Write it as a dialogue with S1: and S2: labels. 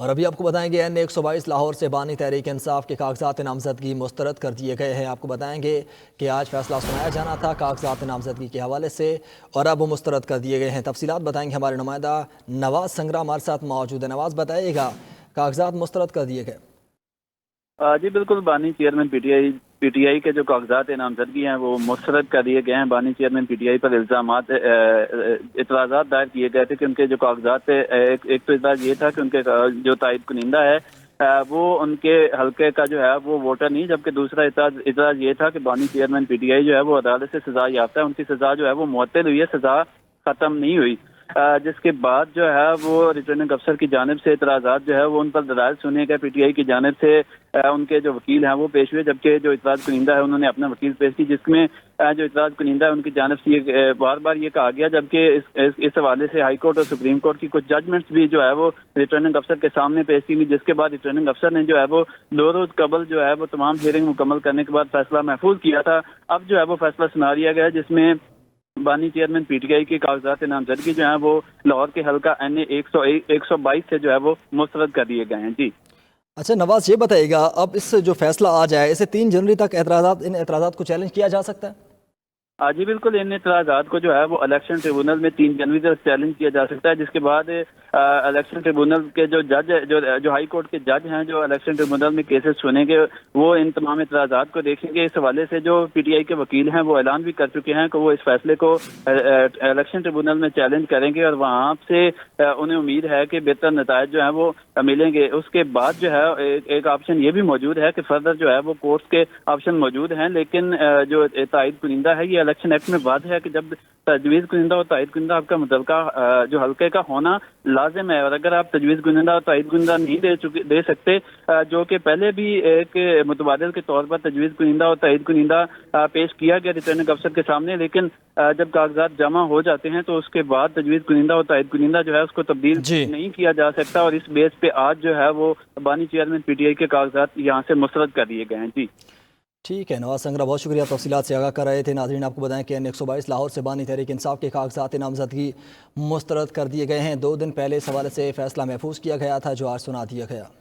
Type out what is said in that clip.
S1: اور ابھی آپ کو بتائیں گے N122 لاہور سے بانی تحریک انصاف کے کاغذات نامزدگی مسترد کر دیے گئے ہیں۔ آپ کو بتائیں گے کہ آج فیصلہ سنایا جانا تھا کاغذات نامزدگی کے حوالے سے، اور اب وہ مسترد کر دیے گئے ہیں۔ تفصیلات بتائیں گے ہمارے نمائندہ نواز سنگرا ہمارے ساتھ موجود ہے۔ نواز بتائیے گا، کاغذات مسترد کر دیے گئے؟
S2: جی بالکل، بانی چیئرمین پی ٹی آئی کے جو کاغذات نامزدگی ہیں وہ مسترد کر دیے گئے ہیں۔ بانی چیئرمین پی ٹی آئی پر الزامات اعتراضات دائر کیے گئے تھے کہ ان کے جو کاغذات تھے، ایک تو اعتراض یہ تھا کہ ان کے جو تائید کنندہ ہے وہ ان کے حلقے کا جو ہے وہ ووٹر نہیں، جبکہ دوسرا اعتراض یہ تھا کہ بانی چیئرمین پی ٹی آئی جو ہے وہ عدالت سے سزا یافتہ ہے، ان کی سزا جو ہے وہ معطل ہوئی ہے، سزا ختم نہیں ہوئی۔ جس کے بعد جو ہے وہ ریٹرننگ افسر کی جانب سے اعتراضات جو ہے وہ ان پر دلائل سنے گئے۔ پی ٹی آئی کی جانب سے ان کے جو وکیل ہیں وہ پیش ہوئے، جبکہ جو اعتراض کنندہ ہے انہوں نے اپنا وکیل پیش کی، جس میں جو اعتراض کنندہ ہے ان کی جانب سے بار بار یہ کہا گیا، جبکہ اس حوالے سے ہائی کورٹ اور سپریم کورٹ کی کچھ ججمنٹس بھی جو ہے وہ ریٹرننگ افسر کے سامنے پیش کی، جس کے بعد ریٹرننگ افسر نے جو ہے وہ 2 روز قبل جو ہے وہ تمام ہیئرنگ مکمل کرنے کے بعد فیصلہ محفوظ کیا تھا۔ اب جو ہے وہ فیصلہ سنا دیا گیا، جس میں بانی چیئرمین پی ٹی آئی کے کاغذات نامزدگی جو ہیں وہ لاہور کے حلقہ N122 سے جو ہے وہ مسترد کر دیے گئے ہیں۔ جی
S1: اچھا نواز، یہ بتائیے گا، اب اس جو فیصلہ آ جائے اسے 3 جنوری تک ان اعتراضات کو چیلنج کیا جا سکتا ہے؟
S2: جی بالکل، ان اعتراضات کو جو ہے وہ الیکشن ٹریبونل میں 3 جنوری تک چیلنج کیا جا سکتا ہے، جس کے بعد الیکشن ٹریبونل کے جو جج جو ہائی کورٹ کے جج ہیں جو الیکشن ٹریبونل میں کیسز سنیں گے، وہ ان تمام اعتراضات کو دیکھیں گے۔ اس حوالے سے جو پی ٹی آئی کے وکیل ہیں وہ اعلان بھی کر چکے ہیں کہ وہ اس فیصلے کو الیکشن ٹریبونل میں چیلنج کریں گے، اور وہاں سے انہیں امید ہے کہ بہتر نتائج جو ہیں وہ ملیں گے۔ اس کے بعد جو ہے ایک آپشن یہ بھی موجود ہے کہ فردر جو ہے وہ کورٹس کے آپشن موجود ہیں، لیکن جو تائید کنندہ ہے، یہ الیکشن ایکٹ میں واضح ہے کہ جب تجویز کنندہ اور تائید کنندہ آپ کا متعلقہ جو حلقے کا ہونا لازم ہے، اور اگر آپ تجویز کنندہ اور تائید کنندہ نہیں دے سکتے، جو کہ پہلے بھی ایک متبادل کے طور پر تجویز کنندہ اور تائید کنندہ پیش کیا گیا ریٹرننگ افسر کے سامنے، لیکن جب کاغذات جمع ہو جاتے ہیں تو اس کے بعد تجویز کنندہ اور تائید کنندہ جو ہے اس کو تبدیل نہیں کیا جا سکتا، اور اس بیس پہ آج جو ہے وہ بانی چیئرمین پی ٹی آئی کے کاغذات یہاں سے مسترد کر دیے گئے ہیں۔ جی
S1: ٹھیک ہے نواز سنگرا، بہت شکریہ، تفصیلات سے آگاہ کر رہے تھے۔ ناظرین آپ کو بتائیں کہ N122 لاہور سے بانی تحریک انصاف کے کاغذات نامزدگی مسترد کر دیے گئے ہیں۔ 2 دن پہلے اس حوالے سے فیصلہ محفوظ کیا گیا تھا جو آج سنا دیا گیا۔